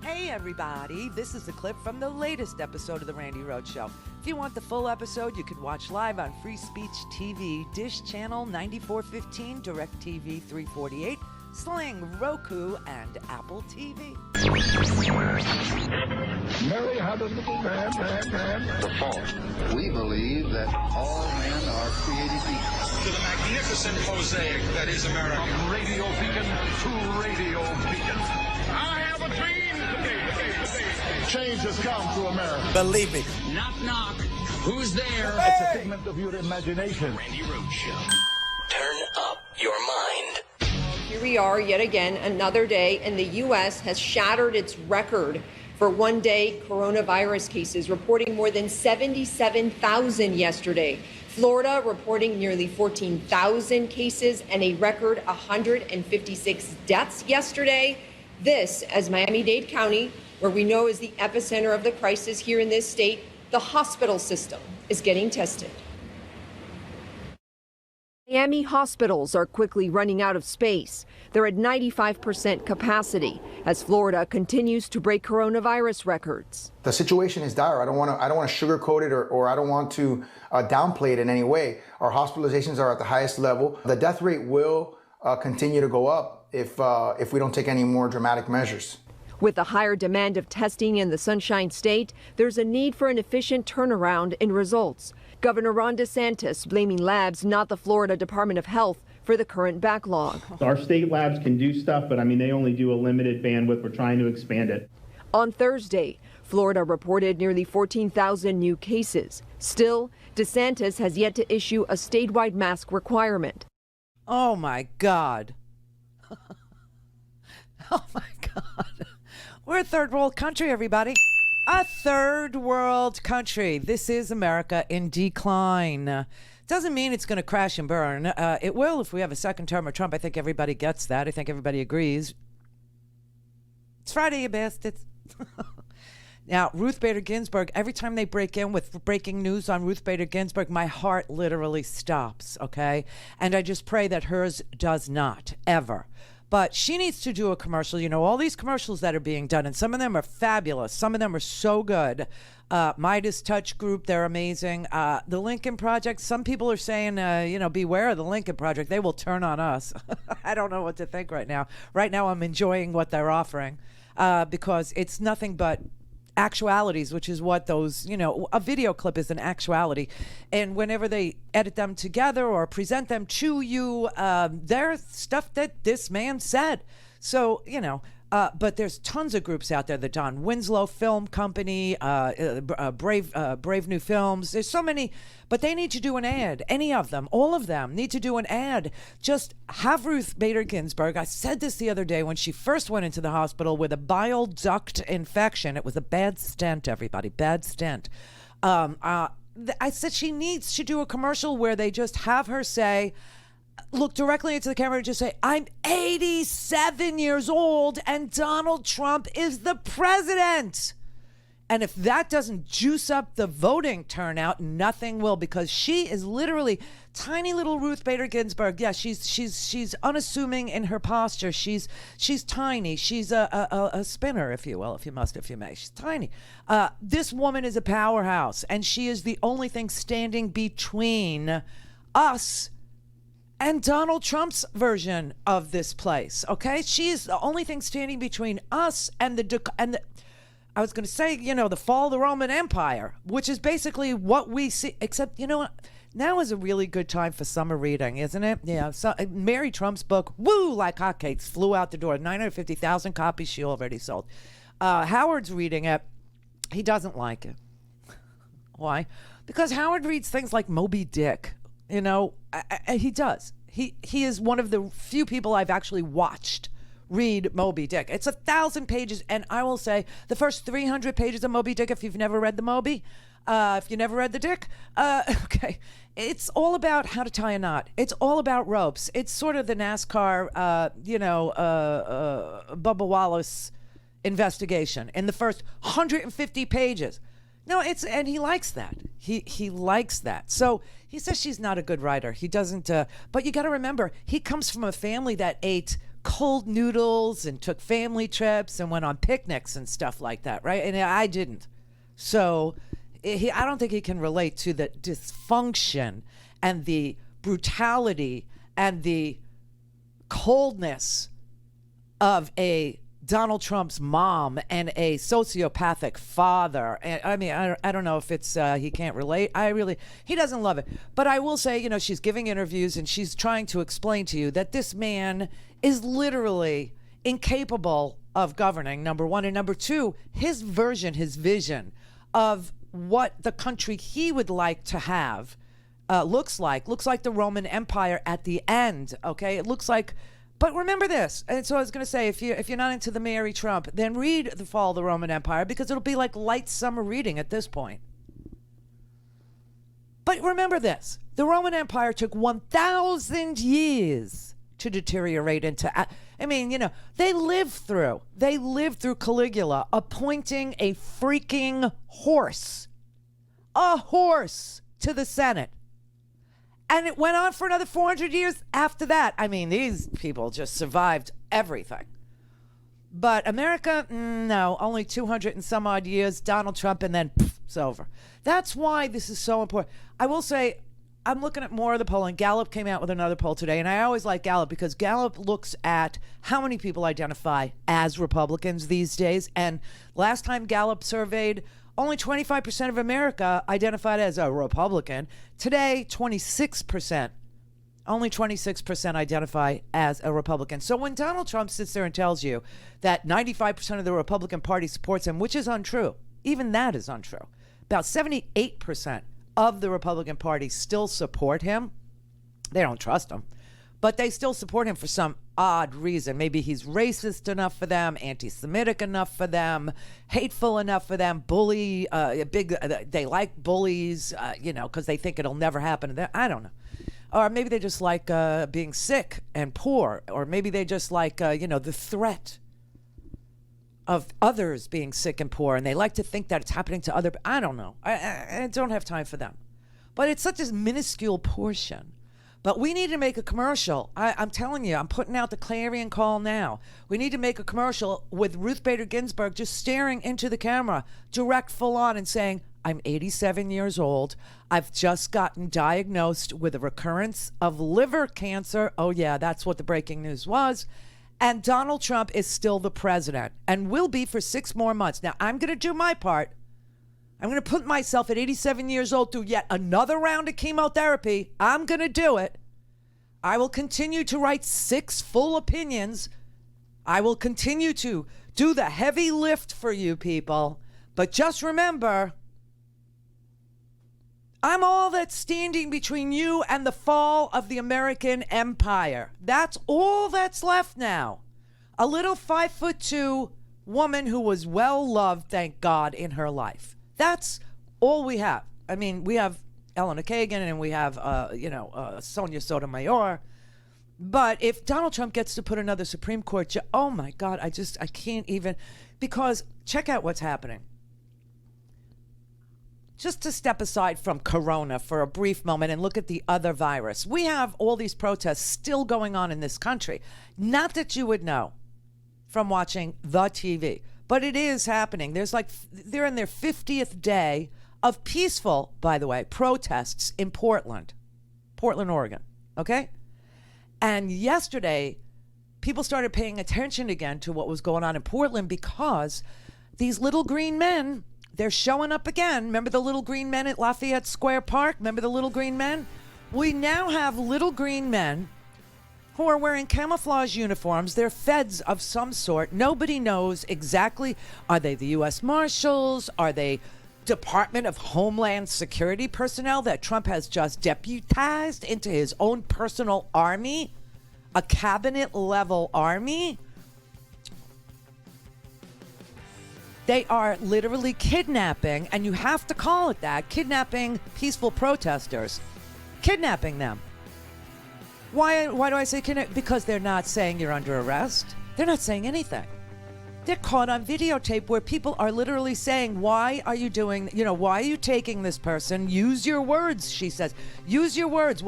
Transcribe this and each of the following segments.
Hey everybody, this is a clip from the latest episode of the Randi Rhodes Show. If you want the full episode, you can watch live on Free Speech TV, Dish Channel 9415, DirectTV 348, Sling, Roku, and AppleTV. Mary had a little man. The fault. We believe that all men are created equal. To the magnificent mosaic that is America. From radio beacon to radio beacon. I have a dream. Change has come to America. Believe me. Knock, knock. Who's there? It's a figment of your imagination. Randi Rhodes Show. Turn up your mind. Here we are yet again, another day, and the U.S. has shattered its record for one-day coronavirus cases, reporting more than 77,000 yesterday. Florida reporting nearly 14,000 cases and a record 156 deaths yesterday. This, as Miami-Dade County, where we know is the epicenter of the crisis here in this state, the hospital system is getting tested. Miami hospitals are quickly running out of space. They're at 95% capacity as Florida continues to break coronavirus records. The situation is dire. I don't want to sugarcoat it or I don't want to downplay it in any way. Our hospitalizations are at the highest level. The death rate will continue to go up if we don't take any more dramatic measures. With the higher demand of testing in the Sunshine State, there's a need for an efficient turnaround in results. Governor Ron DeSantis blaming labs, not the Florida Department of Health, for the current backlog. Our state labs can do stuff, but I mean, they only do a limited bandwidth. We're trying to expand it. On Thursday, Florida reported nearly 14,000 new cases. Still, DeSantis has yet to issue a statewide mask requirement. Oh my God. Oh my God. We're a third world country, everybody. A third world country. This is America in decline. Doesn't mean it's going to crash and burn. It will if we have a second term of Trump. I think everybody gets that. I think everybody agrees. It's Friday, you bastards. Now, Ruth Bader Ginsburg, every time they break in with breaking news on Ruth Bader Ginsburg, my heart literally stops, okay? And I just pray that hers does not, ever. But she needs to do a commercial. You know, all these commercials that are being done, and some of them are fabulous. Some of them are so good. Midas Touch Group, they're amazing. The Lincoln Project, some people are saying, beware of the Lincoln Project. They will turn on us. I don't know what to think right now. Right now, I'm enjoying what they're offering because it's nothing but actualities, which is what those, a video clip is an actuality. And whenever they edit them together or present them to you, they're stuff that this man said. So, but there's tons of groups out there. The Don Winslow Film Company, Brave New Films. There's so many, but they need to do an ad. Any of them, all of them need to do an ad. Just have Ruth Bader Ginsburg. I said this the other day when she first went into the hospital with a bile duct infection. It was a bad stent, everybody, bad stent. I said she needs to do a commercial where they just have her say, look directly into the camera and just say, I'm 87 years old and Donald Trump is the president. And if that doesn't juice up the voting turnout, nothing will, because she is literally tiny little Ruth Bader Ginsburg. Yeah, she's unassuming in her posture. She's tiny. She's a spinner, if you will, if you may. She's tiny. This woman is a powerhouse, and she is the only thing standing between us and Donald Trump's version of this place, okay? She is the only thing standing between us and I was going to say, the fall of the Roman Empire, which is basically what we see, except, now is a really good time for summer reading, isn't it? Yeah, so Mary Trump's book, woo, like hotcakes, flew out the door. 950,000 copies she already sold. Howard's reading it. He doesn't like it. Why? Because Howard reads things like Moby Dick. He does. He is one of the few people I've actually watched read Moby Dick. It's 1,000 pages, and I will say the first 300 pages of Moby Dick, if you've never read the Moby, if you never read the Dick, okay, it's all about how to tie a knot. It's all about ropes. It's sort of the NASCAR, Bubba Wallace investigation in the first 150 pages. No, and he likes that. He likes that. So he says she's not a good writer. He doesn't. But you got to remember, he comes from a family that ate cold noodles and took family trips and went on picnics and stuff like that, right? And I didn't. So I don't think he can relate to the dysfunction and the brutality and the coldness of a Donald Trump's mom and a sociopathic father. And I mean, I don't know if it's he can't relate. He doesn't love it. But I will say, she's giving interviews and she's trying to explain to you that this man is literally incapable of governing, number one. And number two, his vision of what the country he would like to have looks like the Roman Empire at the end. Okay, it looks like. But remember this, and so I was going to say, if you're not into the Mary Trump, then read The Fall of the Roman Empire, because it'll be like light summer reading at this point. But remember this, the Roman Empire took 1,000 years to deteriorate into. I mean, they lived through Caligula appointing a freaking horse to the Senate. And it went on for another 400 years after that. I mean, these people just survived everything. But America, no, only 200 and some odd years, Donald Trump, and then it's over. That's why this is so important. I will say, I'm looking at more of the polling. Gallup came out with another poll today, and I always like Gallup because Gallup looks at how many people identify as Republicans these days. And last time Gallup surveyed, only 25% of America identified as a Republican. Today, 26%. Only 26% identify as a Republican. So when Donald Trump sits there and tells you that 95% of the Republican Party supports him, which is untrue, even that is untrue. About 78% of the Republican Party still support him. They don't trust him, but they still support him for some odd reason. Maybe he's racist enough for them, anti-Semitic enough for them, hateful enough for them, bully, they like bullies, because they think it'll never happen to them. I don't know. Or maybe they just like being sick and poor, or maybe they just like, the threat of others being sick and poor, and they like to think that it's happening to other. I don't know. I don't have time for them. But it's such a minuscule portion. But we need to make a commercial. I'm telling you, I'm putting out the clarion call now. We need to make a commercial with Ruth Bader Ginsburg just staring into the camera, direct, full on, and saying, I'm 87 years old. I've just gotten diagnosed with a recurrence of liver cancer. Oh, yeah, that's what the breaking news was. And Donald Trump is still the president and will be for 6 more months. Now, I'm going to do my part. I'm going to put myself at 87 years old through yet another round of chemotherapy. I'm going to do it. I will continue to write 6 full opinions. I will continue to do the heavy lift for you people. But just remember, I'm all that's standing between you and the fall of the American empire. That's all that's left now. A little 5'2" woman who was well loved, thank God, in her life. That's all we have. I mean, we have Eleanor Kagan and we have, Sonia Sotomayor. But if Donald Trump gets to put another Supreme Court judge, oh my God, I can't even, because check out what's happening. Just to step aside from Corona for a brief moment and look at the other virus. We have all these protests still going on in this country. Not that you would know from watching the TV. But it is happening. They're in their 50th day of peaceful, by the way, protests in Portland, Oregon. Okay? And yesterday, people started paying attention again to what was going on in Portland because these little green men, they're showing up again. Remember the little green men at Lafayette Square Park? Remember the little green men? We now have little green men who are wearing camouflage uniforms. They're feds of some sort. Nobody knows exactly. Are they the U.S. Marshals? Are they Department of Homeland Security personnel that Trump has just deputized into his own personal army? A cabinet-level army? They are literally kidnapping, and you have to call it that, kidnapping peaceful protesters. Kidnapping them. Why do I say kidnap? Because they're not saying you're under arrest. They're not saying anything. They're caught on videotape where people are literally saying, why are you doing, why are you taking this person? Use your words, she says. Use your words.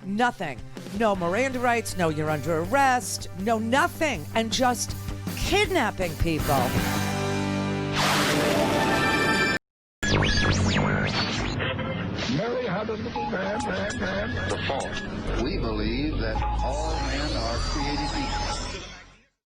Nothing. No Miranda rights, no you're under arrest, no nothing, and just kidnapping people. Mary had a little man. The fault. We believe that all men are created equal.